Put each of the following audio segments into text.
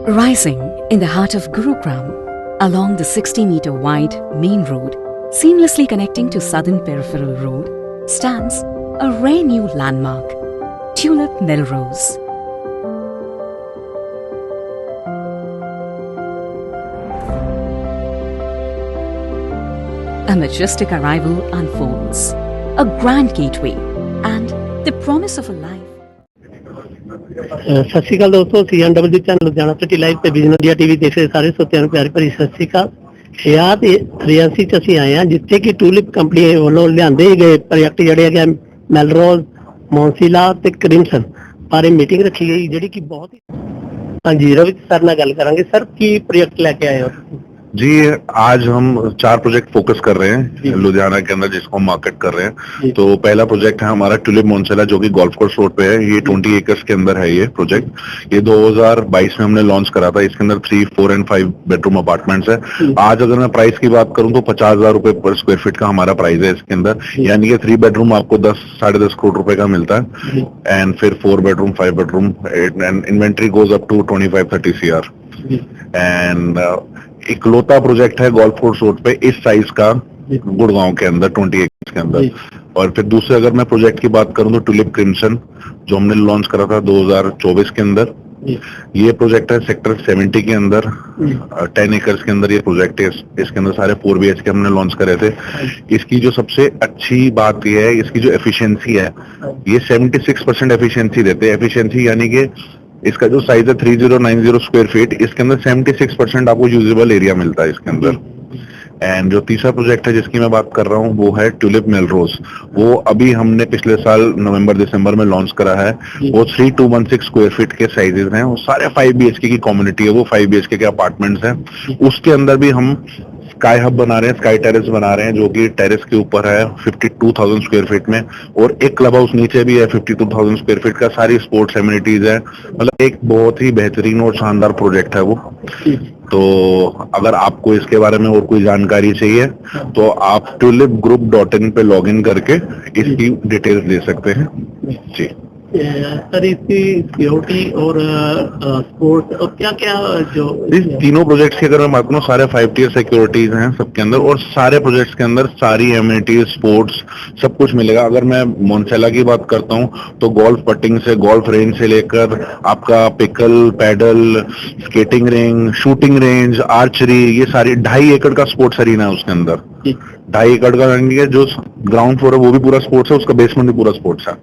Rising in the heart of Gurugram, along the 60-meter wide main road, seamlessly connecting to Southern Peripheral Road, stands a rare new landmark, Tulip Melrose. A majestic arrival unfolds, a grand gateway, and the promise of a life. ਸਤਿ ਸ਼੍ਰੀ ਅਕਾਲ ਦੋਸਤੋ, CNW channel Ludhiana city live ਤੇ business India TV ਦੇਖ ਰਹੇ ਸਾਰੇ ਸਰੋਤਿਆਂ ਨੂੰ ਪਿਆਰ ਭਰੀ ਸਤਿ ਸ਼੍ਰੀ ਅਕਾਲ। ਯਾਦ ਰਿਆਸੀ ਚ ਅਸੀਂ ਆਏ ਹਾਂ ਜਿੱਥੇ ਕਿ ਟੂਲਿਪ ਕੰਪਨੀ ਵੱਲੋਂ ਲਿਆਂਦੇ ਗਏ ਪ੍ਰੋਜੈਕਟ ਜਿਹੜੇ ਹੈਗੇ ਮੈਲਰੋਜ਼, ਮੌਨਸੀਲਾ ਤੇ ਕ੍ਰਿਮਸਨ ਬਾਰੇ ਮੀਟਿੰਗ ਰੱਖੀ ਗਈ ਜਿਹੜੀ ਕਿ ਬਹੁਤ ਹੀ। ਹਾਂਜੀ ਰਵੀ ਸਰ ਨਾਲ ਗੱਲ ਕਰਾਂਗੇ। ਸਰ ਕੀ ਪ੍ਰੋਜੈਕਟ ਲੈ ਕੇ ਆਏ ਹੋ? जी, आज हम 4 प्रोजेक्ट फोकस कर रहे हैं लुधियाना के अंदर जिसको हम मार्केट कर रहे हैं। तो पहला प्रोजेक्ट है हमारा टुलिप मॉन्सेला जो कि गोल्फ कोर्स रोड पे है। ये 20 एकर्स के अंदर है ये प्रोजेक्ट। ये 2022 में हमने लॉन्च करा था। इसके अंदर 3, 4 एंड 5 बेडरूम अपार्टमेंट्स है। आज अगर मैं प्राइस की बात करूं तो 50,000 रुपए पर स्क्वायर फीट का हमारा प्राइस है इसके अंदर। यानी कि 3 बेडरूम आपको 10, 10.5 करोड़ रुपए का मिलता है एंड फिर 4 bedroom, 5 bedroom and inventory goes up to 25-30 CR। And इकलौता प्रोजेक्ट है गोल्फ कोर्स रोड पे इस साइज का गुड़गांव के अंदर 20 एकर्स के अंदर। और फिर दूसरे अगर मैं प्रोजेक्ट की बात करूं तो टुलिप क्रिम्सन जो हमने लॉन्च करा था 2024 के अंदर। ये प्रोजेक्ट है सेक्टर 70 के अंदर 10 एकर्स के अंदर ये प्रोजेक्ट है। इसके अंदर सारे 4 BHK हमने लॉन्च करे थे। इसकी जो सबसे अच्छी बात ये है इसकी जो एफिशिएंसी है, ये 76% एफिशिएंसी देते हैं। एफिशिएंसी यानी कि इसका जो साइज है 3090 स्क्वायर फीट, इसके अंदर 76% आपको यूजेबल एरिया मिलता है इसके अंदर। एंड जो तीसरा प्रोजेक्ट है जिसकी मैं बात कर रहा हूँ वो है टुलिप मेलरोज। वो अभी हमने पिछले साल नवंबर-दिसंबर में लॉन्च करा है। वो 3216 स्क्वायर फीट के साइजेस हैं। वो सारे 5 BHK की कम्युनिटी है, वो 5 BHK के अपार्टमेंट्स हैं। उसके अंदर भी हम स्काई हब बना रहे हैं, स्काई टेरेस बना रहे हैं जो कि टेरेस के ऊपर है 52,000 स्क्वायर फीट में। और एक क्लब हाउस नीचे भी है 52,000 स्क्वायर फीट का। सारी स्पोर्ट्स एमिनिटीज है। मतलब एक बहुत ही बेहतरीन और शानदार प्रोजेक्ट है वो। तो अगर आपको इसके बारे में और कोई जानकारी चाहिए तो आप tulipgroup.in पे लॉगिन करके इसकी डिटेल्स दे सकते हैं। जी सर इसकी सिक्योरिटी और स्पोर्ट्स और क्या क्या जो इस तीनों प्रोजेक्ट्स की अगर मैं बात करूँ सारे 5 tier सिक्योरिटीज हैं सबके अंदर। और सारे प्रोजेक्ट्स के अंदर सारी एमिनिटीज, स्पोर्ट्स सब कुछ मिलेगा। अगर मैं मॉन्सेला की बात करता हूँ तो गोल्फ पटिंग से, गोल्फ रेंज से लेकर आपका pickle, paddle, skating ring, shooting range, archery, ये सारी 2.5 एकड़ का स्पोर्ट्स अरीना है उसके अंदर। 2.5 एकड़ का जो ग्राउंड फ्लोर है वो भी पूरा स्पोर्ट्स है, उसका बेसमेंट भी पूरा स्पोर्ट्स है।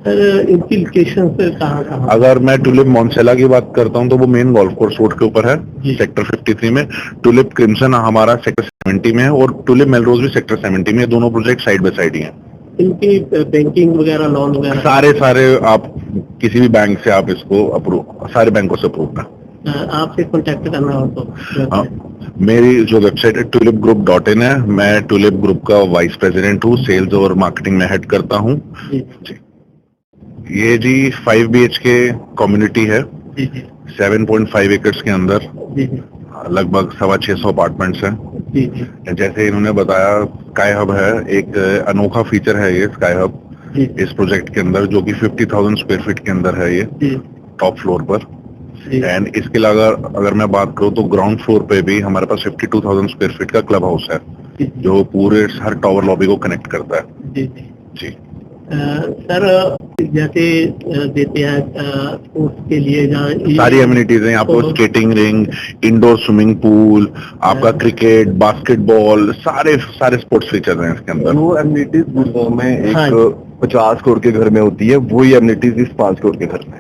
सर इनकी लोकेशन से कहाँ? अगर मैं टुलिप मॉन्सेला की बात करता हूं तो वो मेन गोल्फ कोर्स रोड के ऊपर है सेक्टर 53 में। टुलिप क्रिम्सन हमारा सेक्टर 70 में है और टुलिप मेलरोज भी सेक्टर 70 में। दोनों प्रोजेक्ट साइड बाय साइड ही हैं। इनकी बैंकिंग वगैरह, लोन वगैरह सारे आप किसी भी बैंक से आप इसको अप्रूव, सारे बैंकों से अप्रूव है। आपसे कांटेक्ट करना हो तो मेरी जो वेबसाइट है tulipgroup.in है। मैं टुलिप ग्रुप का वाइस प्रेसिडेंट हूँ, सेल्स और मार्केटिंग में हेड करता हूँ। ये जी 5 BHK कम्युनिटी है 7.5 एकर्स के अंदर, लगभग 650 अपार्टमेंट्स हैं। जैसे इन्होंने बताया स्काई हब है, एक अनोखा फीचर है ये स्काई हब इस प्रोजेक्ट के अंदर जो कि 50,000 स्क्वायर फीट के अंदर है ये टॉप फ्लोर पर। एंड इसके अलावा अगर मैं बात करूँ तो ग्राउंड फ्लोर पे भी हमारे पास 52,000 स्क्वायर फीट का क्लब हाउस है जो पूरे हर टावर लॉबी को कनेक्ट करता है। जी सर जैसे देते हैं स्पोर्ट्स के लिए जहाँ सारी एमिनिटीज हैं आपको, skating ring, indoor swimming pool, आपका क्रिकेट, बास्केटबॉल, सारे स्पोर्ट्स फीचर हैं इसके अंदर। वो एमिनिटीज गुड़गांव में एक 50 करोड़ के घर में होती है, वही एमिनिटीज इस 5 करोड़ के घर में।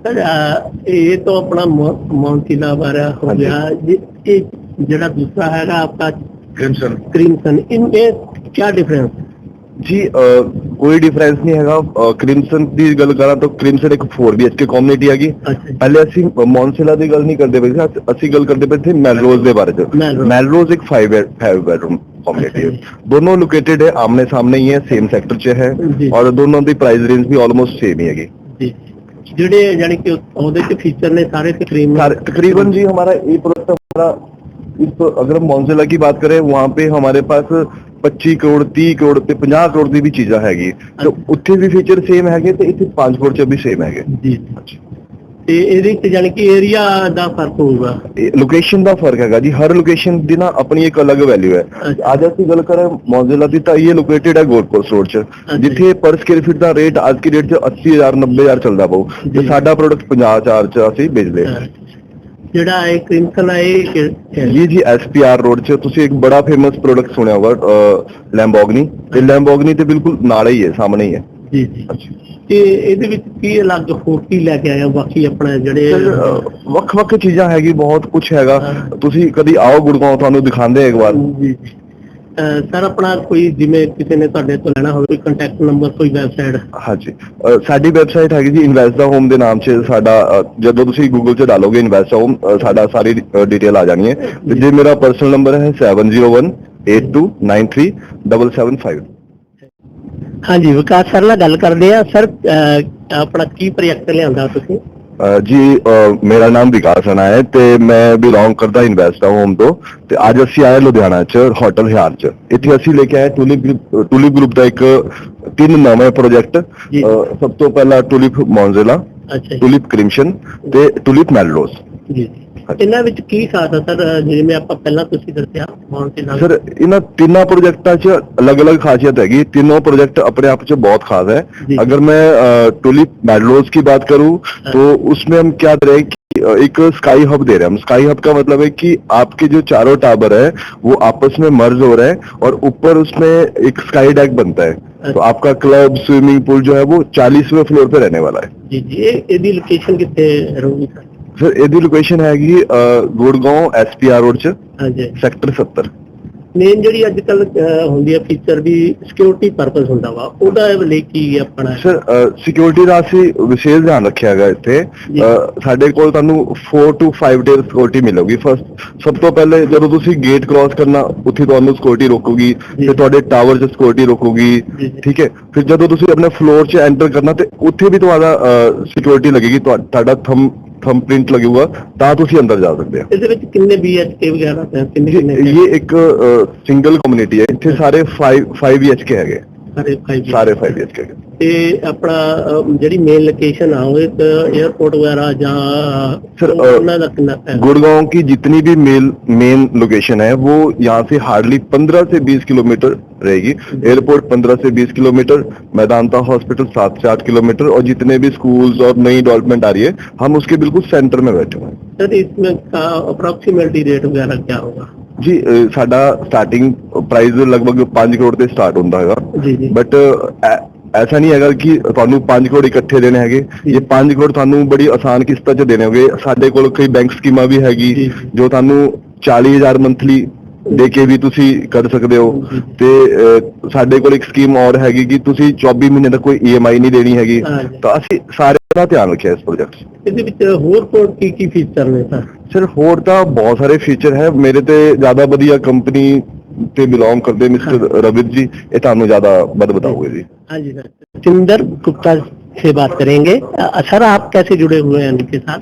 सर ये तो अपना मॉन्सिला बारा हो गया, ये जरा दूसरा है आपका क्रिम्सन, इनमें क्या डिफरेंस? जी कोई डिफरेंस नहीं है। क्रिम्सन की गल करा तो क्रिम्सन एक 4 BHK कम्युनिटी हैगी। पहले असि मॉन्सेला की गल नहीं करते पे थे, असि गल करते पे थे मेलरोज के बारे में। मेलरोज एक 5 बेडरूम कम्युनिटी है। दोनों लोकेटेड है आमने सामने ही है, सेम सेक्टर च है और दोनों की प्राइस रेंज भी ऑलमोस्ट सेम ही हैगी। ਜਿਹੜੇ यानी कि ਉਹਦੇ ਚ फीचर ने सारे तकरीबन जी हमारा ये प्रोडक्ट हमारा अगर मॉन्सेला की बात करें वहाँ पे हमारे पास 25 करोड़ 30 करोड़ ਤੇ 50 करोड़ ਦੀ ਵੀ ਚੀਜ਼ਾਂ ਹੈਗੀ। तो ਉੱਥੇ ਵੀ ਫੀਚਰ ਸੇਮ ਹੈਗੇ ਤੇ ਇੱਥੇ 5 करोड़ ਚ ਵੀ ਸੇਮ ਹੈਗੇ। ਜੀ ਤੇ ਇਹਦੇ ਵਿੱਚ ਜਾਣੀ ਕਿ ਏਰੀਆ ਦਾ ਫਰਕ ਹੋਊਗਾ। ਲੋਕੇਸ਼ਨ ਦਾ ਫਰਕ ਹੈਗਾ ਜੀ, ਹਰ ਲੋਕੇਸ਼ਨ ਦੀ ਨਾ ਆਪਣੀ ਇੱਕ ਅਲੱਗ ਵੈਲਿਊ ਹੈ। ਅੱਜ ਅਸੀਂ ਗੱਲ ਕਰਾਂ ਮੌਜ਼ਿਲਾ ਦੀ ਤਾਂ ਇਹ ਲੋਕੇਟਡ ਹੈ ਗੋਲਡ ਕੋਸਟ ਰੋਡ 'ਚ, ਜਿੱਥੇ ਪਰ ਸਕੁਅਰ ਫੀਟ ਦਾ ਰੇਟ ਅੱਜ ਦੀ ਡੇਟ 'ਚ 80,000 90,000 ਚੱਲਦਾ ਪਊ, ਤੇ ਸਾਡਾ ਪ੍ਰੋਡਕਟ 50,000 'ਚ ਅਸੀਂ ਵੇਚਦੇ ਹਾਂ। ਜਿਹੜਾ ਇਹ ਕ੍ਰਿਮਸਨ ਹੈ ਇਹ ਜੀ SPR ਰੋਡ 'ਚ ਤੁਸੀਂ ਇੱਕ ਬੜਾ ਫੇਮਸ ਪ੍ਰੋਡਕਟ ਸੁਣਿਆ ਹੋਗਾ ਲੈਂਬੋਰਗਿਨੀ, ਤੇ ਲੈਂਬੋਰਗਿਨੀ ਤੇ ਬਿਲਕੁਲ ਨਾਲ ਹੀ ਹੈ, ਸਾਹਮਣੇ ਹੀ ਹੈ ਜੀ ਜੀ। ਤੇ ਇਹਦੇ ਵਿੱਚ ਕੀ ਅਲੱਗ ਹੋਰ ਕੀ ਲੈ ਕੇ ਆਇਆ ਬਾਕੀ ਆਪਣੇ ਜਿਹੜੇ ਵੱਖ-ਵੱਖ ਚੀਜ਼ਾਂ ਹੈਗੀ, ਬਹੁਤ ਕੁਝ ਹੈਗਾ। ਤੁਸੀਂ ਕਦੀ ਆਓ ਗੁੜਗਾਉਂ, ਤੁਹਾਨੂੰ ਦਿਖਾਉਂਦੇ ਇੱਕ ਵਾਰ ਜੀ। ਸਰ ਆਪਣਾ ਕੋਈ ਜਿਵੇਂ ਕਿਸੇ ਨੇ ਤੁਹਾਡੇ ਤੋਂ ਲੈਣਾ ਹੋਵੇ, ਕੋਈ ਕੰਟੈਕਟ ਨੰਬਰ, ਕੋਈ ਵੈਬਸਾਈਟ? ਹਾਂਜੀ, ਸਾਡੀ ਵੈਬਸਾਈਟ ਹੈਗੀ ਜੀ ਇਨਵੈਸਟ ਦਾ ਹੋਮ ਦੇ ਨਾਮ 'ਚ। ਸਾਡਾ ਜਦੋਂ ਤੁਸੀਂ ਗੂਗਲ 'ਚ ਡਾਲੋਗੇ ਇਨਵੈਸਟ ਦਾ ਹੋਮ, ਸਾਡਾ ਸਾਰੀ ਡਿਟੇਲ ਆ ਜਾਣੀ ਹੈ। ਤੇ ਜੇ ਮੇਰਾ ਪਰਸਨਲ ਨੰਬਰ ਹੈ 7018293775। ਹਾਂਜੀ, ਵਿਕਾਸ ਸਰ ਨਾਲ ਗੱਲ ਕਰਦੇ ਆ। ਸਰ ਆਪਣਾ ਕੀ ਪ੍ਰੋਜੈਕਟ ਲਿਆਂਦਾ ਤੁਸੀਂ? ਜੀ ਮੇਰਾ ਨਾਮ ਵਿਕਾਸ ਰਾਣਾ ਹੈ ਤੇ ਮੈਂ ਬਿਲੋਂਗ ਕਰਦਾ ਇਨਵੈਸਟ ਹੋਮ ਤੋਂ, ਤੇ ਅੱਜ ਅਸੀਂ ਆਏ ਲੁਧਿਆਣਾ 'ਚ ਹੋਟਲ ਹਿਆਰ 'ਚ। ਇੱਥੇ ਅਸੀਂ ਲੈ ਕੇ ਆਏ ਟੂਲਿਪ ਗਰੁੱਪ ਦਾ ਇੱਕ 3 ਨਵੇਂ ਪ੍ਰੋਜੈਕਟ। ਸਭ ਤੋਂ ਪਹਿਲਾ ਟੂਲਿਪ ਮੌਂਜ਼ਿਲਾ, ਟੂਲਿਪ ਕ੍ਰਿਮਸ਼ਨ ਤੇ ਟੂਲਿਪ ਮੈਲਰੋਜ਼। ਜੀ, ਇਹਨਾਂ ਵਿੱਚ ਕੀ ਖਾਸ ਹੈ ਸਰ, ਜਿਵੇਂ ਆਪਾਂ ਪਹਿਲਾਂ ਤੁਸੀਂ ਦੱਸਿਆ? ਸਰ ਇਹਨਾਂ ਤਿੰਨਾਂ ਪ੍ਰੋਜੈਕਟਾਂ 'ਚ ਅਲੱਗ-ਅਲੱਗ ਖਾਸੀਅਤ हैगी। तीनों प्रोजेक्ट अपने आप में बहुत खास है। अगर मैं टूलिप मैडलोज की बात करूं तो उसमें हम क्या दे रहे हैं कि एक स्काई हब दे रहे हैं हम। स्काई हब का मतलब है कि आपके जो चारों टावर है वो आपस में मर्ज हो रहे हैं और ऊपर उसमें एक स्काई डेक बनता है। तो आपका क्लब स्विमिंग पूल जो है वो 40वें फ्लोर पे रहने वाला है। जी जी। ये लोकेशन कितने रहेगी सर? ਇਹਦੀ ਲੋਕੇਸ਼ਨ ਹੈਗੀ ਗੁੜਗਾਉਂ SPR ਰੋਡ 'ਚ, ਸੈਕਟਰ 70। ਮੇਨ ਜਿਹੜੀ ਅੱਜ ਕੱਲ ਹੁੰਦੀ ਹੈ ਫੀਚਰ ਦੀ ਸਿਕਿਉਰਿਟੀ ਪਰਪਸ ਹੁੰਦਾ ਵਾ, ਉਹਦਾ ਲਈ ਕੀ ਆਪਣਾ? ਸਰ ਸਿਕਿਉਰਿਟੀ ਦਾ ਅਸੀਂ ਵਿਸ਼ੇਸ਼ ਧਿਆਨ ਰੱਖਿਆ ਹੈਗਾ ਇੱਥੇ। ਸਾਡੇ ਕੋਲ ਤੁਹਾਨੂੰ 4 to 5 ਡੇਜ਼ ਸਿਕਿਉਰਿਟੀ ਮਿਲੇਗੀ। ਸਭ ਤੋਂ ਪਹਿਲੇ ਜਦੋਂ ਤੁਸੀਂ ਗੇਟ ਕ੍ਰਾਸ ਕਰਨਾ, ਉੱਥੇ ਤੁਹਾਨੂੰ ਸਿਕਿਉਰਿਟੀ ਰੋਕੂਗੀ, ਤੇ ਤੁਹਾਡੇ ਟਾਵਰ 'ਚ ਸਿਕਿਉਰਿਟੀ ਰੋਕੂਗੀ, ਠੀਕ ਹੈ। ਫਿਰ ਜਦੋਂ ਤੁਸੀਂ ਆਪਣੇ ਫਲੋਰ 'ਚ ਐਂਟਰ ਕਰਨਾ ਤੇ ਉੱਥੇ ਵੀ ਤੁਹਾਡਾ ਸਿਕਿਉਰਿਟੀ ਲੱਗੇਗੀ, ਤੁਹਾਡਾ ਥੰਬਪ੍ਰਿੰਟ ਲੱਗੂਗਾ, ਤਾਂ ਤੁਸੀਂ ਅੰਦਰ ਜਾ ਸਕਦੇ ਹੋ। ਇਹਦੇ ਵਿੱਚ ਕਿੰਨੇ BHK ਵਗੈਰਾ ਕਿੰਨੇ? ਇਹ ਇੱਕ ਸਿੰਗਲ ਕਮਿਊਨਿਟੀ ਹੈ, ਇੱਥੇ ਸਾਰੇ 5 BHK ਹੈਗੇ, ਸਾਰੇ 5 BHK ਹੈਗੇ। ਤੇ ਆਪਣਾ ਜਿਹੜੀ ਮੇਨ ਲੋकेशन ਆ ਉਹ एयरपोर्ट वगैरह ਜਾਂ गुड़गांव की जितनी भी मेन लोकेशन है वो यहाँ से हार्डली 15 से 20 किलोमीटर रहेगी। एयरपोर्ट 15 से 20 किलोमीटर, मैदानता हॉस्पिटल 7 से 8 किलोमीटर, और जितने भी स्कूल्स और नई डेवलपमेंट आ रही है हम उसके बिल्कुल सेंटर में बैठे हुए हैं। सर इसमें अप्रोक्सीमेटली रेट वगैरह क्या होगा? जी साडा स्टार्टिंग प्राइस लगभग 5 करोड़ से स्टार्ट होता है, बट ऐसा नहीं है कि ਤੁਹਾਨੂੰ 5 ਕਰੋੜ ਇਕੱਠੇ ਦੇਣੇ ਹੈਗੇ। ਇਹ 5 ਕਰੋੜ ਤੁਹਾਨੂੰ ਬੜੀ ਆਸਾਨ ਕਿਸ਼ਤਾਂ 'ਚ ਦੇਣੇ ਹੋਗੇ। ਸਾਡੇ ਕੋਲ ਕਈ ਬੈਂਕ ਸਕੀਮਾਂ ਵੀ ਹੈਗੀ ਜੋ ਤੁਹਾਨੂੰ 40,000 ਮੰਥਲੀ ਦੇ ਕੇ ਵੀ ਤੁਸੀਂ ਕਰ ਸਕਦੇ ਹੋ। ਤੇ ਸਾਡੇ ਕੋਲ ਇੱਕ ਸਕੀਮ ਹੋਰ ਹੈਗੀ ਕਿ ਤੁਸੀਂ 24 ਮਹੀਨੇ ਤੱਕ ਕੋਈ EMI ਨਹੀਂ ਦੇਣੀ ਹੈਗੀ। ਤਾਂ ਅਸੀਂ ਸਾਰਿਆਂ ਦਾ ਧਿਆਨ ਰੱਖਿਆ ਇਸ ਪ੍ਰੋਜੈਕਟ 'ਚ। ਇਹਦੇ ਵਿੱਚ ਹੋਰ ਕੀ ਫੀਚਰ ਨੇ ਸਰ? ਸਰ ਹੋਰ ਤਾਂ ਬਹੁਤ ਸਾਰੇ ਫੀਚਰ ਹੈ। ਮੇਰੇ ਤੇ ਜ਼ਿਆਦਾ ਵਧੀਆ ਕੰਪਨੀ ਤੇ बिलोंग करते मिस्टर रवित जी, ये ਤੁਹਾਨੂੰ ज्यादा बताओगे जी। हाँ जी सर, जितेंद्र गुप्ता से बात करेंगे। सर आप कैसे जुड़े हुए हैं इनके साथ?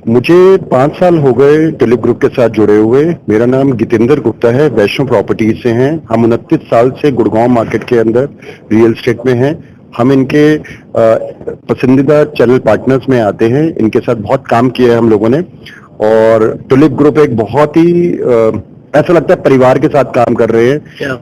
मुझे 5 साल हो गए टूलिप ग्रुप के साथ जुड़े हुए। मेरा नाम जितेंद्र गुप्ता है, वैष्णो प्रॉपर्टीज से हैं। हम 29 साल से गुड़गांव मार्केट के अंदर रियल एस्टेट में हैं। हम इनके पसंदीदा चैनल पार्टनर्स में आते हैं। इनके साथ बहुत काम किया है हम लोगों ने, और टूलिप ग्रुप एक बहुत ही ऐसा लगता है परिवार के साथ काम कर रहे हैं।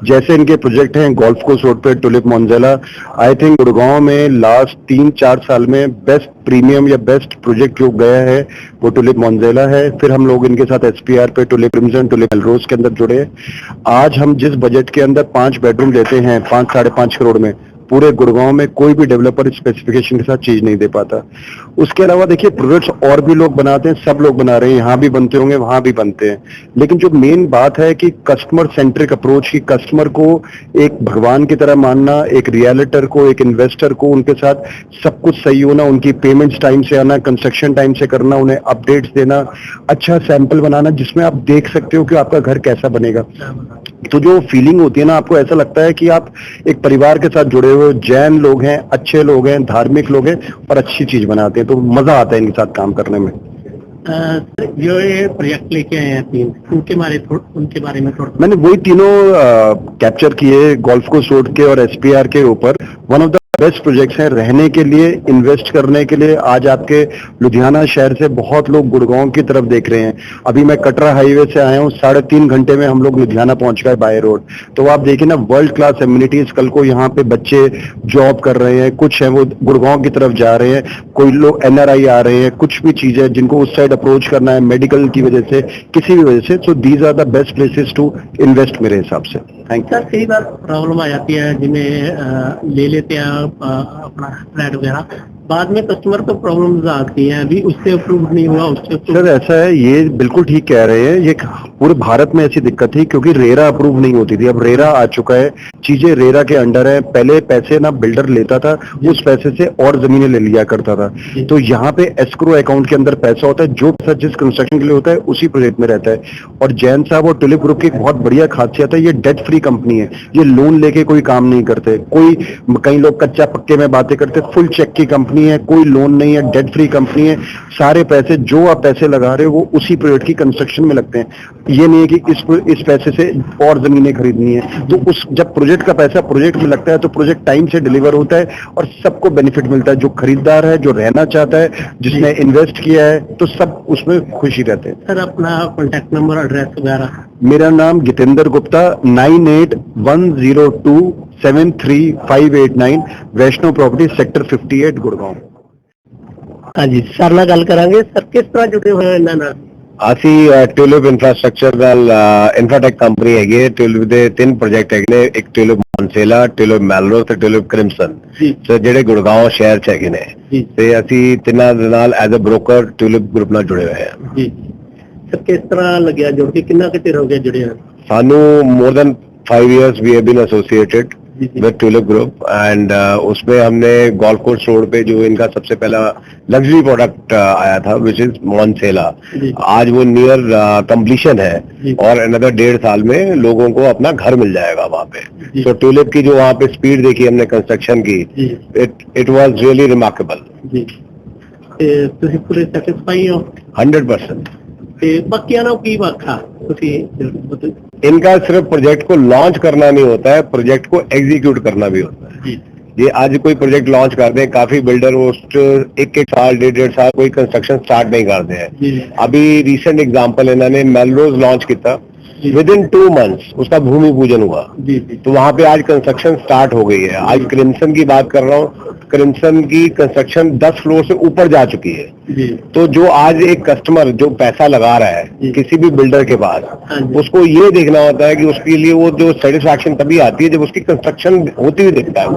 जैसे इनके प्रोजेक्ट हैं गोल्फ कोर्स रोड पे टूलिप मॉन्जेला, आई थिंक गुड़गांव में लास्ट 3-4 साल में बेस्ट प्रीमियम या बेस्ट प्रोजेक्ट जो गया है वो टूलिप मॉन्जेला है। फिर हम लोग इनके साथ SPR पे टूलिप क्रिमसन, टूलिप मेलरोज के अंदर जुड़े। आज हम जिस बजट के अंदर 5 बेडरूम लेते हैं 5-5.5 करोड़ में, पूरे गुड़गांव में कोई भी डेवलपर स्पेसिफिकेशन के साथ चीज नहीं दे पाता। उसके अलावा देखिए प्रोडक्ट्स और भी लोग बनाते हैं, सब लोग बना रहे हैं, यहाँ भी बनते होंगे वहां भी बनते हैं, लेकिन जो मेन बात है कि कस्टमर सेंट्रिक अप्रोच की, कस्टमर को एक भगवान की तरह मानना, एक रियलिटर को, एक इन्वेस्टर को उनके साथ सब कुछ सही होना, उनकी पेमेंट्स टाइम से आना, कंस्ट्रक्शन टाइम से करना, उन्हें अपडेट्स देना, अच्छा सैंपल बनाना जिसमें आप देख सकते हो कि आपका घर कैसा बनेगा। तो जो फीलिंग होती है ना, आपको ऐसा लगता है कि आप एक परिवार के साथ जुड़े हुए जैन लोग हैं, अच्छे लोग हैं, धार्मिक लोग हैं और अच्छी चीज बनाते हैं, तो मजा आता है इनके साथ काम करने में। जो ये प्रोजेक्ट लेके आए हैं 3, उनके बारे में थोड़ा मैंने वही तीनों कैप्चर किए गोल्फ कोर्स रोड के और SPR के ऊपर। One of the best projects हैं रहने के लिए, इन्वेस्ट करने के लिए। आज आपके लुधियाना शहर से बहुत लोग गुड़गांव की तरफ देख रहे हैं। अभी मैं कटरा हाईवे से आया हूँ, 3.5 घंटे में हम लोग लुधियाना पहुंच गए बाय रोड। तो आप देखिए ना, वर्ल्ड क्लास एम्यूनिटीज। कल को यहाँ पे बच्चे जॉब कर रहे हैं, कुछ हैं वो गुड़गांव की तरफ जा रहे हैं, कोई लोग NRI आ रहे हैं, कुछ भी चीज है जिनको उस साइड अप्रोच करना है मेडिकल की वजह से, किसी भी वजह से। So these are the best places to invest मेरे हिसाब से। Thank you. सर कई बार प्रॉब्लम आ जाती है, जिन्हें ले लेते हैं अपना फ्लैट वगैरह, बाद में कस्टमर को प्रॉब्लम्स आती हैं, अभी उससे अप्रूव नहीं हुआ, उससे सर ऐसा है, ये बिल्कुल ठीक कह रहे हैं। ये पूरे भारत में ऐसी दिक्कत थी क्योंकि रेरा अप्रूव नहीं होती थी। अब रेरा आ चुका है, चीजें रेरा के अंडर है। पहले पैसे ना बिल्डर लेता था, उस पैसे से और जमीनें ले लिया करता था। तो यहाँ पे एस्क्रो अकाउंट के अंदर पैसा होता है, जो पैसा जिस कंस्ट्रक्शन के लिए होता है उसी प्रोजेक्ट में रहता है। और जैन साहब और टुलिप ग्रुप की एक बहुत बढ़िया खासियत है, ये डेट फ्री कंपनी है। ये लोन लेके कोई काम नहीं करते। कोई कई लोग कच्चा पक्के में बातें करते, फुल चेक की कंपनी है, कोई लोन नहीं है, डेट फ्री कंपनी है। सारे पैसे जो आप पैसे लगा रहे हो वो उसी प्रोजेक्ट की कंस्ट्रक्शन में लगते हैं। ये नहीं है कि इस पैसे से और जमीनें खरीदनी है। तो उस जब प्रोजेक्ट का पैसा प्रोजेक्ट में लगता है तो प्रोजेक्ट टाइम से डिलीवर होता है और सबको बेनिफिट मिलता है। जो खरीदार है, जो रहना चाहता है, जिसने इन्वेस्ट किया है, तो सब उसमें खुशी रहते हैं। सर अपना कॉन्टैक्ट नंबर, एड्रेस वगैरह। मेरा नाम गितेंद्र गुप्ता, 9810273589, वैष्णो प्रॉपर्टी, सेक्टर 58 गुड़गांव। हाँ जी, सर ਨਾਲ ਗੱਲ ਕਰਾਂਗੇ। ਸਰ ਕਿਸ ਤਰ੍ਹਾਂ ਜੁੜੇ ਹੋਏ ਹੋ ਇਹਨਾਂ ਨਾਲ? ਅਸੀਂ ਟਿਊਲਿਪ ਇੰਫਰਾਸਟ੍ਰਕਚਰ ਨਾਲ ਇਨਫਰਾਟੈਕ ਕੰਪਨੀ ਹੈਗੀ ਹੈ। ਟਿਊਲਿਪ ਦੇ 3 ਪ੍ਰੋਜੈਕਟ ਹੈਗੇ ਨੇ, ਇੱਕ ਟਿਊਲਿਪ ਮੌਨਸੇਲਾ, ਟਿਊਲਿਪ ਮੈਲਰੋਜ਼ ਤੇ ਟਿਊਲਿਪ ਕ੍ਰਿਮਸਨ, ਤੇ ਜਿਹੜੇ ਗੁੜਗਾਉਂ ਸ਼ਹਿਰ ਚ ਹੈਗੇ ਨੇ। ਤੇ ਅਸੀਂ ਤਿੰਨਾਂ ਦੇ ਨਾਲ as a broker tulip group ਨਾਲ ਜੁੜੇ ਹੋਏ ਹਾਂ। ਜੀ ਸਰ, ਕਿਸ ਤਰ੍ਹਾਂ ਲੱਗਿਆ ਜੁੜ ਕੇ, ਕਿੰਨਾ ਕੁ ਚਿਰ ਹੋ ਗਿਆ ਜੁੜੇ ਹੋਏ? ਸਾਨੂੰ more than 5 years we have been associated with Tulip group and उसमें हमने गोल्फ कोर्स रोड पे जो इनका सबसे पहला लग्जरी प्रोडक्ट आया था विच इज मॉन्सेला, आज वो नियर कंप्लीशन है और अनदर 1.5 साल में लोगों को अपना घर मिल जाएगा वहाँ पे। तो टुलिप की जो वहाँ पे स्पीड देखी हमने कंस्ट्रक्शन की, इट वाज रियली रिमार्केबल। ਤੁਸੀਂ ਪੂਰੇ ਸੈਟੀਸਫਾਈ ਹੋ? 100%। ਤੇ ਬਾਕੀਆਂ ਨੂੰ ਕੀ ਵਾਖਾ ਤੁਸੀਂ? इनका सिर्फ प्रोजेक्ट को लॉन्च करना नहीं होता है, प्रोजेक्ट को एग्जीक्यूट करना भी होता है। ये आज कोई प्रोजेक्ट लॉन्च करते हैं, काफी बिल्डर उस 1-1 साल 1.5 साल कोई कंस्ट्रक्शन स्टार्ट नहीं करते हैं। अभी रिसेंट एग्जांपल इन्होंने मेलरोज लॉन्च किया, विद इन 2 months उसका भूमि पूजन हुआ। तो वहां पे आज कंस्ट्रक्शन स्टार्ट हो गई है। आज क्रिम्सन की बात कर रहा हूँ, क्रिम्सन की कंस्ट्रक्शन 10 फ्लोर से ऊपर जा चुकी है। तो जो आज एक कस्टमर जो पैसा लगा रहा है किसी भी बिल्डर के पास, उसको ये देखना होता है कि उसके लिए वो जो सेटिस्फैक्शन तभी आती है जब उसकी कंस्ट्रक्शन होती हुई दिखता है।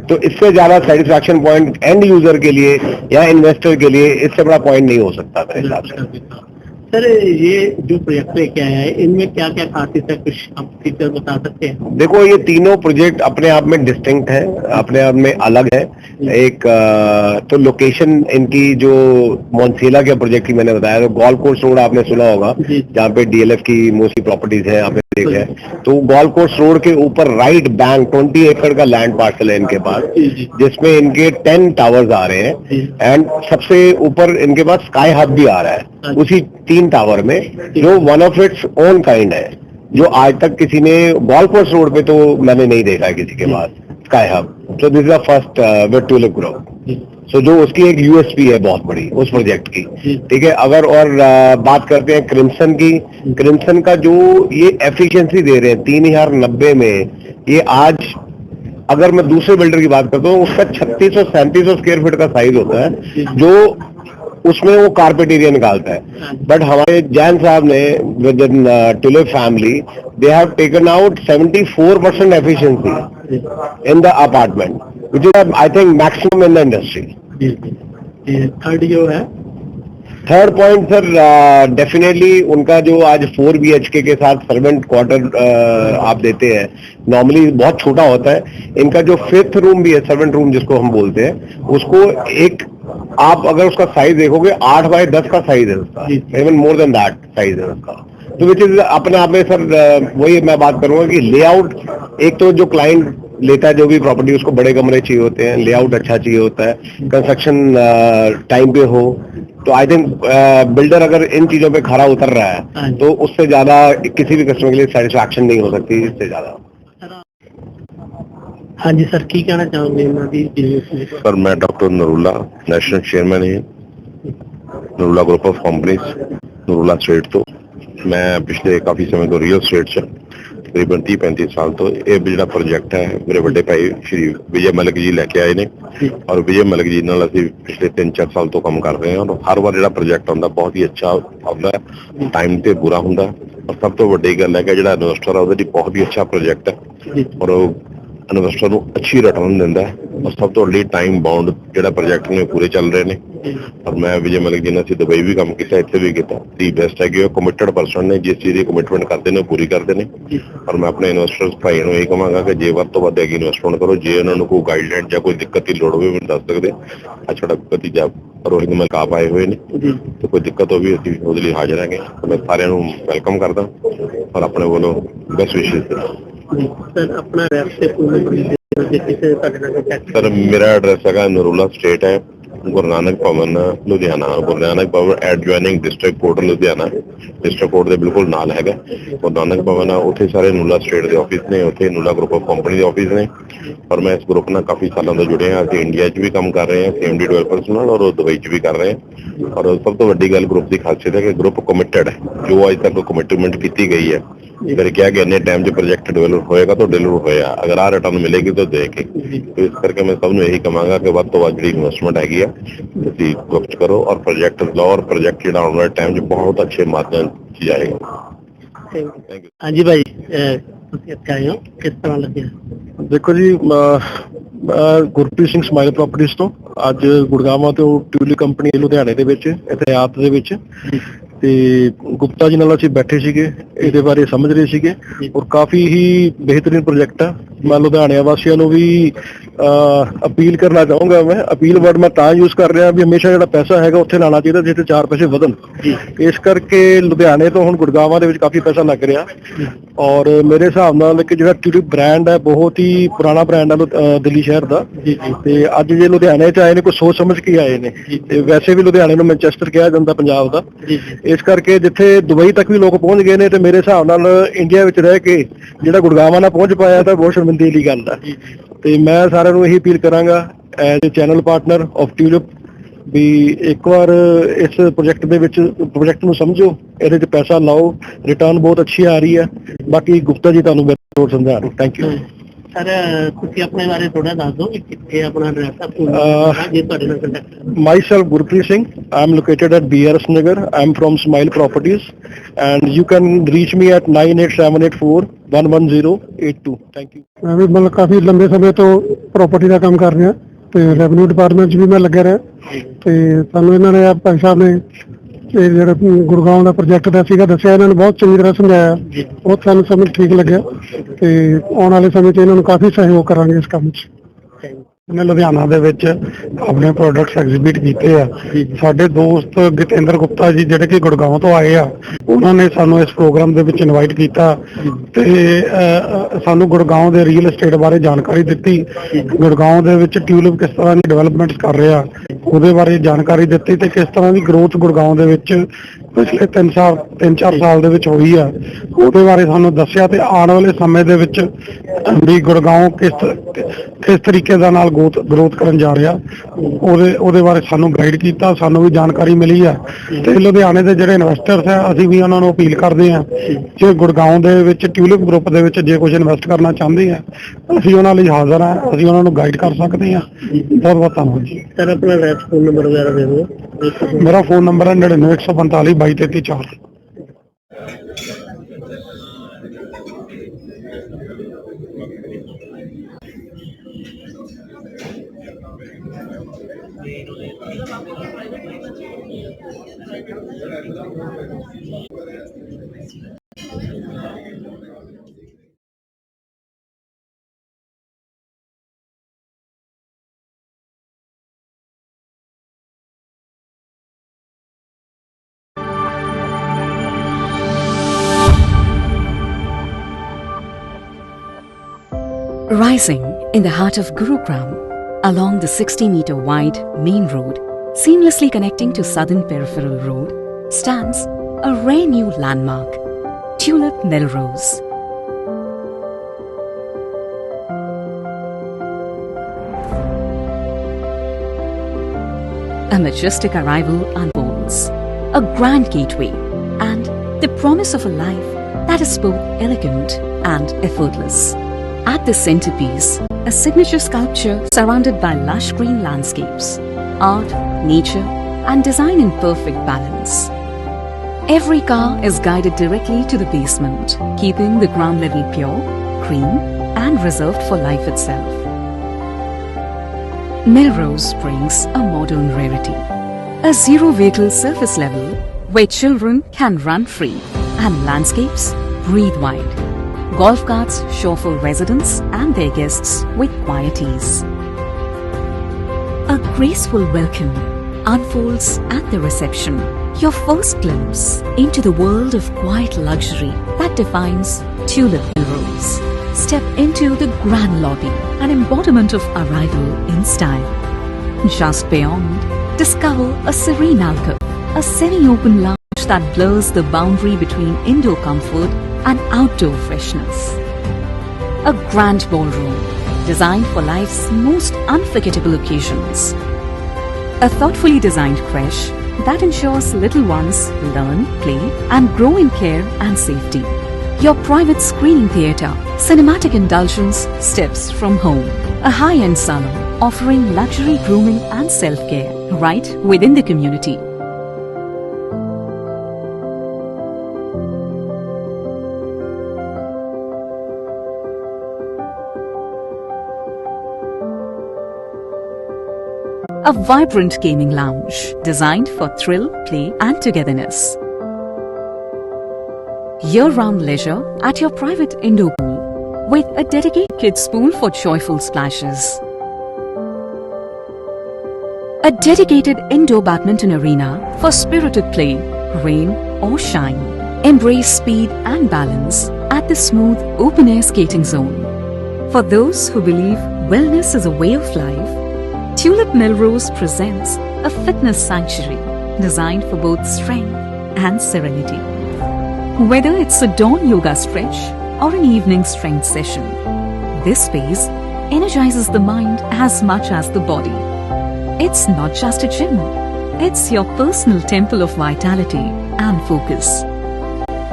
तो इससे ज्यादा सेटिस्फैक्शन पॉइंट एंड यूजर के लिए या इन्वेस्टर के लिए इससे बड़ा पॉइंट नहीं हो सकता मेरे हिसाब से। सर ये जो प्रोजेक्ट लेके आया है, इनमें क्या क्या खासियत है, कुछ आप फीचर बता सकते हैं? देखो, ये तीनों प्रोजेक्ट अपने आप में डिस्टिंक्ट है, अपने आप में अलग है। एक तो लोकेशन इनकी जो मॉन्सेला के प्रोजेक्ट की मैंने बताया, तो गोल्फ कोर्स रोड आपने सुना होगा, जहाँ पे DLF की मोस्टली प्रॉपर्टीज है, आपने देखा है। तो गोल्फ कोर्स रोड के ऊपर राइट बैंक 20 एकड़ का लैंड पार्सल है इनके पास, जिसमें इनके 10 टावर्स आ रहे हैं एंड सबसे ऊपर इनके पास स्काई हब भी आ रहा है उसी 3 टावर में, जो one of its own kind है, जो आज तक किसी ने गोल्फ कोर्स रोड पे तो मैंने नहीं देखा है किसी के पास sky hub. So this is the first with Tulip group. So जो उसकी एक USP है बहुत बड़ी उस प्रोजेक्ट की, ठीक है। अगर और बात करते हैं क्रिम्सन की, क्रिम्सन का जो ये एफिशिएंसी दे रहे हैं 3090 में, ये आज अगर मैं दूसरे बिल्डर की बात करता हूँ, उसका 3600-3700 स्क्वायर फीट का साइज होता है, जो उसमें वो कारपेट एरिया निकालता है। बट हमारे जैन साहब ने with in tulip family, they have taken out 74% efficiency in the apartment, which is I think maximum in the industry. Third जो है, थर्ड पॉइंट सर, डेफिनेटली उनका जो आज 4 BHK के साथ सर्वेंट क्वार्टर आप देते हैं, नॉर्मली बहुत छोटा होता है। इनका जो 5th रूम भी है, सर्वेंट रूम जिसको हम बोलते हैं, उसको एक आप अगर उसका साइज देखोगे 8 बाय 10 का साइज है उसका, even more than that size है उसका। तो विच इज अपने आप में सर, वही मैं बात करूंगा कि लेआउट, एक तो जो क्लाइंट लेता है जो भी प्रॉपर्टी, उसको बड़े कमरे चाहिए होते हैं, लेआउट अच्छा चाहिए होता है, कंस्ट्रक्शन टाइम पे हो। तो आई थिंक बिल्डर अगर इन चीजों पे खरा उतर रहा है तो उससे ज्यादा किसी भी कस्टमर के लिए सेटिस्फैक्शन नहीं हो सकती इससे ज्यादा। ਹਾਂਜੀ ਸਰ, ਕੀ ਕਹਿਣਾ ਚਾਹੋਗੇ ਇਹਨਾਂ ਦੀ ਬਿਜ਼ਨਸ? सर मैं डॉक्टर नरूला नेशनल चेयरमैन है Narula group of companies Narula state तो मैं पिछले काफी समय तो रियल स्टेट च तकरीबन 30-35 साल तो ये ਜਿਹੜਾ ਪ੍ਰੋਜੈਕਟ ਹੈ ਮੇਰੇ ਵੱਡੇ ਭਾਈ ਸ਼੍ਰੀ ਵਿਜੇ ਮਲਿਕ ਜੀ ਲੈ ਕੇ ਆਏ ਨੇ ਔਰ ਵਿਜੇ ਮਲਿਕ ਜੀ ਨਾਲ ਅਸੀਂ ਪਿਛਲੇ 3-4 ਸਾਲ ਤੋਂ ਕੰਮ ਕਰ ਰਹੇ ਹਾਂ ਔਰ ਹਰ ਵਾਰ ਜਿਹੜਾ ਪ੍ਰੋਜੈਕਟ ਆਉਂਦਾ ਬਹੁਤ ਹੀ ਅੱਛਾ ਆਉਂਦਾ ਟਾਈਮ ਤੇ ਪੂਰਾ ਹੁੰਦਾ ਔਰ ਸਭ ਤੋਂ ਵੱਡੀ ਗੱਲ ਹੈ ਕਿ ਜਿਹੜਾ ਇਨਵੈਸਟਰ ਆ ਉਹਦੇ ਲਈ ਬਹੁਤ ਹੀ ਅੱਛਾ ਪ੍ਰੋਜੈਕਟ ਹੈ ਔਰ ਉਹ ਇਨਵੈਸਟਰ ਨੂੰ ਅੱਛੀ ਰਿਟਰਨ ਦਿੰਦਾ ਹੈ ਔਰ ਸਭ ਤੋਂ ਵੱਡੀ ਟਾਈਮ ਬਾਉਂਡ ਜਿਹੜਾ ਪ੍ਰੋਜੈਕਟ ਨੇ ਪੂਰੇ ਚੱਲ ਰਹੇ ਨੇ ਔਰ ਮੈਂ ਵਿਜੇ ਮਲਿਕ ਜੀ ਨਾਲ ਅਸੀਂ ਦੁਬਈ ਵੀ ਕੰਮ ਕੀਤਾ ਇੱਥੇ ਵੀ ਕੀਤਾ ਦੀ ਬੈਸਟ ਹੈ ਕਿ ਉਹ ਕਮਿਟਡ ਪਰਸਨ ਨੇ ਜਿਸ ਚੀਜ਼ ਦੀ ਕਮਿਟਮੈਂਟ ਕਰਦੇ ਨੇ ਪੂਰੀ ਕਰਦੇ ਨੇ ਔਰ ਮੈਂ ਆਪਣੇ ਇਨਵੈਸਟਰਸ ਭਾਈ ਨੂੰ ਇਹ ਕਹਾਂਗਾ ਕਿ ਜੇ ਵੱਧ ਤੋਂ ਵੱਧ ਹੈਗੀ ਇਨਵੈਸਟਮੈਂਟ ਕਰੋ ਜੇ ਉਹਨਾਂ ਨੂੰ ਕੋਈ ਗਾਈਡਲਾਈਨ ਜਾਂ ਕੋਈ ਦਿੱਕਤ ਦੀ ਲੋੜ ਹੋਵੇ ਮੈਨੂੰ ਦੱਸ ਸਕਦੇ ਆ ਸਾਡਾ ਭਤੀਜਾ ਰੋਹਿਤ ਮਲਿਕ ਆਪ ਆਏ ਹੋਏ ਨੇ ਤੇ ਕੋਈ ਦਿੱਕਤ ਹੋਵੇ ਅਸੀਂ ਉਹਦੇ ਲਈ ਹਾਜ਼ਰ ਹੈਗੇ ਮੈਂ ਸਾਰਿਆਂ ਨੂੰ ਵੈਲਕਮ ਕਰਦਾ ਔਰ ਆਪਣੇ ਵੱਲੋਂ ਬੈਸਟ ਵਿਸ਼ੇਸ ਸਰ ਆਪਣਾ ਐਡਰੈਸ ਤੇ सर मेरा एड्रेस है नरूला स्टेट है गुरु नानक भवन लुधियाना गुरु नानक भवन adjoining district court Ludhiana district court के बिल्कुल नाल है गुरु नानक भवन उत्थे सारे नरूला स्टेट के ऑफिस ने उत्थे नरूला ग्रुप ऑफ कंपनी के ऑफिस ने और मैं इस ग्रुप नाल काफी सालों से जुड़े हैं असं इंडिया च भी काम कर रहे हैं CMD डेवलपर्स नाल और दुबई च भी कर रहे हैं और सब तो वड्डी गल ग्रुप की खासियत है कि ग्रुप कमिटेड है जो अज तक कमिटमेंट की गई है फिर क्या कि इन्ने टाइम जो प्रोजेक्ट डेवलप होएगा तो डेवलप होएगा अगर आ रिटर्न मिलेगी तो दे के तो इस करके मैं सबनों यही कहांगा कि ਵੱਧ ਤੋਂ ਵੱਧ ਜਿਹੜੀ ਇਨਵੈਸਟਮੈਂਟ ਹੈਗੀ ਆ ਤੁਸੀਂ ਗੁਪਤ ਕਰੋ और प्रोजेक्ट लो और प्रोजेक्ट ਜਿਹੜਾ आने वाले टाइम 'ਚ बहुत अच्छे माध्यम से जाएगा। Thank you. ਹਾਂਜੀ ਭਾਈ, ਤੁਸੀਂ ਇੱਥੇ ਆਏ ਹੋ, ਕਿਸ ਤਰ੍ਹਾਂ ਲੱਗਿਆ? ਦੇਖੋ ਜੀ, ਗੁਰਪ੍ਰੀਤ ਸਿੰਘ ਸਮਾਈਲ ਪ੍ਰਾਪਰਟੀਜ਼ ਤੋਂ ਅੱਜ ਗੁੜਗਾਵਾਂ ਤੋਂ ਟਿਊਲਿਪ ਕੰਪਨੀ ਲੁਧਿਆਣੇ ਦੇ ਵਿੱਚ ਇਤਿਹਾਸ ਦੇ ਵਿੱਚ ਤੇ ਗੁਪਤਾ ਜੀ ਨਾਲ ਅਸੀਂ ਬੈਠੇ ਸੀਗੇ ਇਹਦੇ ਬਾਰੇ ਸਮਝ ਰਹੇ ਸੀਗੇ ਔਰ ਕਾਫੀ ਹੀ ਬਿਹਤਰੀਨ ਪ੍ਰੋਜੈਕਟ ਆ। ਮੈਂ ਲੁਧਿਆਣੇ ਵਾਸੀਆਂ ਨੂੰ ਵੀ ਅਪੀਲ ਕਰਨਾ ਚਾਹੂੰਗਾ। ਮੈਂ ਅਪੀਲ ਵਰਡ ਮੈਂ ਤਾਂ ਯੂਜ਼ ਕਰ ਰਿਹਾ ਵੀ ਹਮੇਸ਼ਾ ਜਿਹੜਾ ਪੈਸਾ ਹੈਗਾ ਉੱਥੇ ਲਾਣਾ ਚਾਹੀਦਾ ਜਿੱਥੇ 4 ਪੈਸੇ ਵਧਣ। ਇਸ ਕਰਕੇ ਲੁਧਿਆਣੇ ਤੋਂ ਹੁਣ ਗੁੜਗਾਵਾਂ ਦੇ ਵਿੱਚ ਕਾਫੀ ਪੈਸਾ ਲੱਗ ਰਿਹਾ ਔਰ ਮੇਰੇ ਹਿਸਾਬ ਨਾਲ ਕਿ ਜਿਹੜਾ ਟਿਊਲਿਪ ਬ੍ਰਾਂਡ ਹੈ ਬਹੁਤ ਹੀ ਪੁਰਾਣਾ ਬ੍ਰਾਂਡ ਹੈ ਦਿੱਲੀ ਸ਼ਹਿਰ ਦਾ ਤੇ ਅੱਜ ਜੇ ਲੁਧਿਆਣੇ 'ਚ ਆਏ ਨੇ ਕੋਈ ਸੋਚ ਸਮਝ ਕੇ ਆਏ ਨੇ ਤੇ ਵੈਸੇ ਵੀ ਲੁਧਿਆਣੇ ਨੂੰ ਮੈਨਚੈਸਟਰ ਕਿਹਾ ਜਾਂਦਾ ਪੰਜਾਬ ਦਾ। ਇਸ ਕਰਕੇ ਜਿੱਥੇ ਦੁਬਈ ਤੱਕ ਵੀ ਲੋਕ ਪਹੁੰਚ ਗਏ ਨੇ ਤੇ ਮੇਰੇ ਹਿਸਾਬ ਨਾਲ ਇੰਡੀਆ ਵਿੱਚ ਰਹਿ ਕੇ ਜਿਹੜਾ ਗੁੜਗਾਵਾਂ ਨਾਲ ਪਹੁੰਚ ਪਾਇਆ ਤਾਂ ਬਹੁਤ ਸ਼ਰਮਿੰਦਗੀ ਦੀ ਗੱਲ ਹੈ। ਤੇ ਮੈਂ ਸਾਰਿਆਂ ਨੂੰ ਇਹੀ ਅਪੀਲ ਕਰਾਂਗਾ as a channel partner of Tulip ਵੀ ਇੱਕ ਵਾਰ ਇਸ ਪ੍ਰੋਜੈਕਟ ਨੂੰ ਸਮਝੋ, ਇਹਦੇ 'ਚ ਪੈਸਾ ਲਾਓ, ਰਿਟਰਨ ਬਹੁਤ ਅੱਛੀ ਆ ਰਹੀ ਹੈ। ਬਾਕੀ ਗੁਪਤਾ ਜੀ ਤੁਹਾਨੂੰ ਹੋਰ ਸਮਝਾਉਣ। Thank you sir. ਤੁਸੀਂ ਆਪਣੇ ਬਾਰੇ ਥੋੜਾ ਦੱਸ ਦਿਓ ਕਿ ਕਿੱਥੇ ਆਪਣਾ ਐਡਰੈਸ ਆ ਜੇ ਤੁਹਾਡੇ ਨਾਲ contact. Myself Gurpreet Singh. I am located at BRS Nagar. I am from Smile Properties, and you can reach me at 9878411082. Thank you. ਮੈਂ ਵੀ ਮਤਲਬ ਕਾਫੀ ਲੰਬੇ ਸਮੇਂ ਤੋਂ ਪ੍ਰਾਪਰਟੀ ਦਾ ਕੰਮ ਕਰ ਰਿਹਾ ਤੇ ਰੈਵਨਿਊ ਡਿਪਾਰਟਮੈਂਟ 'ਚ ਵੀ ਮੈਂ ਲੱਗਿਆ ਰਿਹਾ ਤੇ ਸਾਨੂੰ ਇਹਨਾਂ ਨੇ ਭਾਈ ਸਾਹਿਬ ਨੇ ਇਹ ਜਿਹੜਾ ਗੁੜਗਾਉਂ ਦਾ ਪ੍ਰੋਜੈਕਟ ਦਾ ਸੀਗਾ ਦੱਸਿਆ, ਇਹਨਾਂ ਨੇ ਬਹੁਤ ਚੰਗੀ ਤਰ੍ਹਾਂ ਸਮਝਾਇਆ, ਬਹੁਤ ਸਾਨੂੰ ਸਮਝ ਠੀਕ ਲੱਗਿਆ ਤੇ ਆਉਣ ਵਾਲੇ ਸਮੇਂ 'ਚ ਇਹਨਾਂ ਨੂੰ ਕਾਫੀ ਸਹਿਯੋਗ ਕਰਾਂਗੇ ਇਸ ਕੰਮ 'ਚ। ਮੈਂ ਲੁਧਿਆਣਾ ਦੇ ਵਿੱਚ ਆਪਣੇ ਪ੍ਰੋਡਕਟਸ ਐਗਜ਼ੀਬਿਟ ਕੀਤੇ ਆ। ਸਾਡੇ ਦੋਸਤ ਗਤਿੰਦਰ ਗੁਪਤਾ ਜੀ ਜਿਹੜੇ ਕਿ ਗੁੜਗਾਉਂ ਤੋਂ ਆਏ ਆ, ਉਹਨਾਂ ਨੇ ਸਾਨੂੰ ਇਸ ਪ੍ਰੋਗਰਾਮ ਦੇ ਵਿੱਚ ਇਨਵਾਈਟ ਕੀਤਾ ਤੇ ਸਾਨੂੰ ਗੁੜਗਾਉਂ ਦੇ ਰੀਅਲ ਏਸਟੇਟ ਬਾਰੇ ਜਾਣਕਾਰੀ ਦਿੱਤੀ। ਗੁੜਗਾਉਂ ਦੇ ਵਿੱਚ ਟਿਊਲਿਪ ਕਿਸ ਤਰ੍ਹਾਂ ਦੀ ਡਿਵੈਲਪਮੈਂਟ ਕਰ ਰਿਹਾ ਉਹਦੇ ਬਾਰੇ ਜਾਣਕਾਰੀ ਦਿੱਤੀ ਤੇ ਕਿਸ ਤਰ੍ਹਾਂ ਦੀ ਗਰੋਥ ਗੁੜਗਾਉਂ ਦੇ ਵਿੱਚ ਪਿਛਲੇ 3-4 ਸਾਲ ਦੇ ਵਿੱਚ ਹੋਈ ਆ ਉਹਦੇ ਬਾਰੇ ਸਾਨੂੰ ਦੱਸਿਆ ਤੇ ਆਉਣ ਵਾਲੇ ਸਮੇਂ ਦੇ ਵਿੱਚ ਵੀ ਗੁੜਗਾਉਂ ਕਿਸ ਤਰੀਕੇ ਦਾ ਨਾਲ ਗਰੋਥ ਕਰਨ ਜਾ ਰਿਹਾ ਉਹਦੇ ਬਾਰੇ ਸਾਨੂੰ ਗਾਈਡ ਕੀਤਾ, ਸਾਨੂੰ ਵੀ ਜਾਣਕਾਰੀ ਮਿਲੀ ਆ। ਤੇ ਲੁਧਿਆਣੇ ਦੇ ਜਿਹੜੇ ਇਨਵੈਸਟਰਸ ਆ ਅਸੀਂ ਵੀ ਉਹਨਾਂ ਨੂੰ ਅਪੀਲ ਕਰਦੇ ਆ ਜੇ ਗੁੜਗਾਉਂ ਦੇ ਵਿੱਚ ਟਿਊਲਿਪ ਗਰੁੱਪ ਦੇ ਵਿੱਚ ਜੇ ਕੁਝ ਇਨਵੈਸਟ ਕਰਨਾ ਚਾਹੁੰਦੇ ਆ ਅਸੀਂ ਉਹਨਾਂ ਲਈ ਹਾਜ਼ਰ ਆ, ਅਸੀਂ ਉਹਨਾਂ ਨੂੰ ਗਾਈਡ ਕਰ ਸਕਦੇ ਆ। ਬਹੁਤ ਬਹੁਤ ਧੰਨਵਾਦ ਜੀ। ਸਰ ਆਪਣਾ ਫੋਨ ਨੰਬਰ ਵਗੈਰਾ ਦੇ ਦਿਓ। ਮੇਰਾ ਫੋਨ ਨੰਬਰ ਹੈ 9914522334। Rising in the heart of Gurugram, along the 60-meter wide main road, seamlessly connecting to Southern Peripheral Road, stands a rare new landmark, Tulip Melrose. a majestic arrival unfolds, a grand gateway, and the promise of a life that is both elegant and effortless. At the centerpiece, a signature sculpture surrounded by lush green landscapes, art, nature, and design in perfect balance. Every car is guided directly to the basement, keeping the ground level pure, clean, and reserved for life itself. Melrose brings a modern rarity, a zero vehicle surface level where children can run free and landscapes breathe wide. Golf carts chauffeur residents and their guests with quiet ease. A graceful welcome unfolds at the reception, your first glimpse into the world of quiet luxury that defines Tulip Melrose. Step into the grand lobby, an embodiment of arrival in style. Just beyond, discover a serene alcove, a semi-open lounge that blurs the boundary between indoor comfort and outdoor freshness. A grand ballroom designed for life's most unforgettable occasions. A thoughtfully designed creche that ensures little ones learn, play, and grow in care and safety. Your private screening theatre, cinematic indulgence steps from home. A high-end salon offering luxury grooming and self-care right within the community. A vibrant gaming lounge designed for thrill, play, and togetherness. Year-round leisure at your private indoor pool with a dedicated kids pool for joyful splashes. A dedicated indoor badminton arena for spirited play, rain or shine. Embrace speed and balance at the smooth open-air skating zone. For those who believe wellness is a way of life, Tulip Melrose presents a fitness sanctuary designed for both strength and serenity. Whether it's a dawn yoga stretch or an evening strength session, this space energizes the mind as much as the body. It's not just a gym, it's your personal temple of vitality and focus.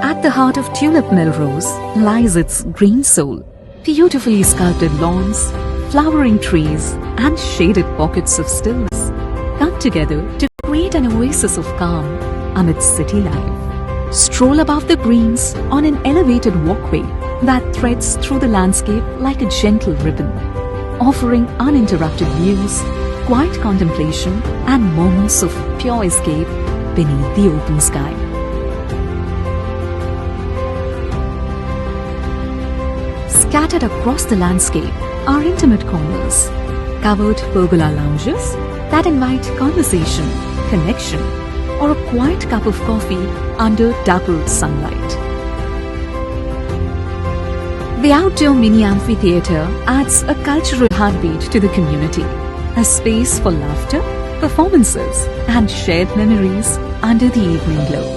At the heart of Tulip Melrose lies its green soul, beautifully sculpted lawns, flowering trees, and shaded pockets of stillness come together to create an oasis of calm amidst city life. Stroll above the greens on an elevated walkway that threads through the landscape like a gentle ribbon, offering uninterrupted views, quiet contemplation, and moments of pure escape beneath the open sky. Scattered across the landscape are intimate corners, covered pergola lounges that invite conversation, connection, or a quiet cup of coffee under dappled sunlight. The outdoor mini amphitheatre adds a cultural heartbeat to the community, a space for laughter, performances, and shared memories under the evening glow.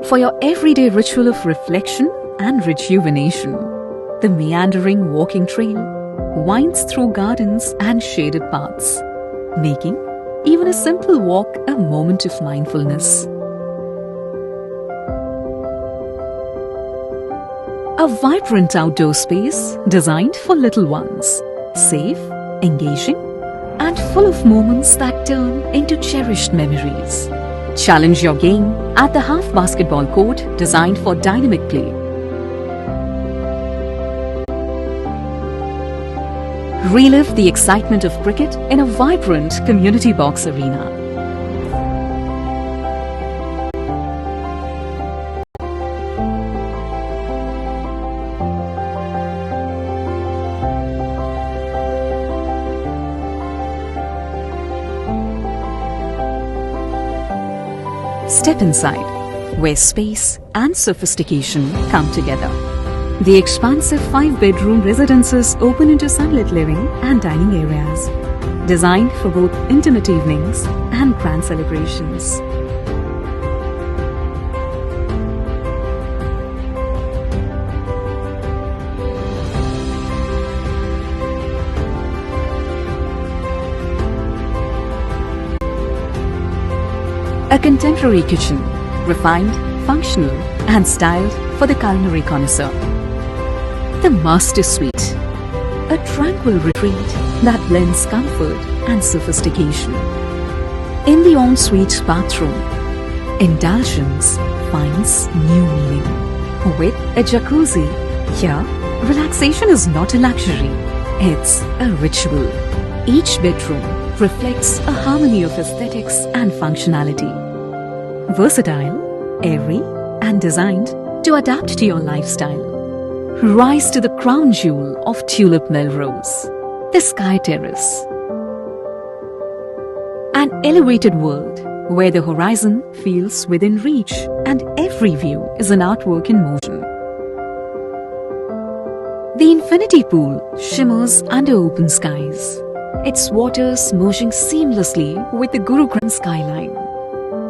For your everyday ritual of reflection and rejuvenation, the meandering walking trail winds through gardens and shaded paths, making even a simple walk a moment of mindfulness. A vibrant outdoor space designed for little ones, safe, engaging, and full of moments that turn into cherished memories. Challenge your game at the half basketball court designed for dynamic play. Relive the excitement of cricket in a vibrant community box arena. Step inside, where space and sophistication come together. The expansive 5-bedroom residences open into sunlit living and dining areas, designed for both intimate evenings and grand celebrations. A contemporary kitchen, refined, functional, and styled for the culinary connoisseur. The Master Suite, a tranquil retreat that blends comfort and sophistication. In the ensuite bathroom, indulgence finds new meaning. With a jacuzzi, here, relaxation is not a luxury, it's a ritual. Each bedroom reflects a harmony of aesthetics and functionality. Versatile, airy, and designed to adapt to your lifestyle. Rise to the crown jewel of Tulip Melrose, the Sky Terrace. An elevated world where the horizon feels within reach and every view is an artwork in motion. The infinity pool shimmers under open skies, its waters merging seamlessly with the Gurugram skyline.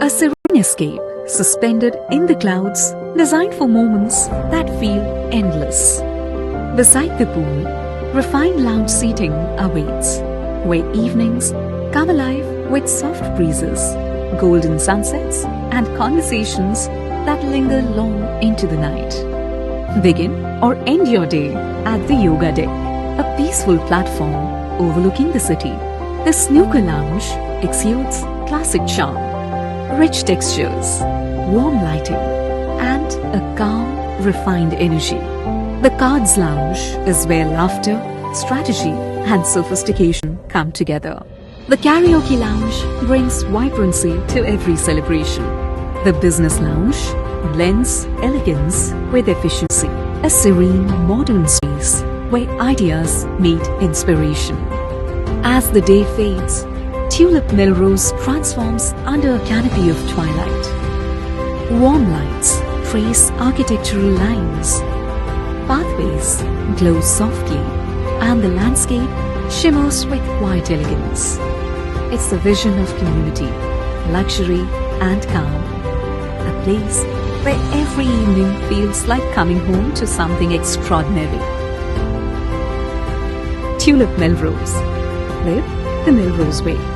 A serene escape suspended in the clouds, designed for moments that feel endless. Beside the pool, refined lounge seating awaits, where evenings come alive with soft breezes, golden sunsets, and conversations that linger long into the night. Begin or end your day at the Yoga Deck, a peaceful platform overlooking the city. The snooker lounge exudes classic charm, rich textures, warm lighting, and a calm, refined energy. The cards lounge is where laughter, strategy, and sophistication come together. The karaoke lounge brings vibrancy to every celebration. The business lounge blends elegance with efficiency. A serene, modern space where ideas meet inspiration. As the day fades, Tulip Melrose transforms under a canopy of twilight. Warm lights trace architectural lines. Pathways glow softly, and the landscape shimmers with quiet elegance. It's a vision of community, luxury, and calm. A place where every evening feels like coming home to something extraordinary. Tulip Melrose. Live the Melrose way.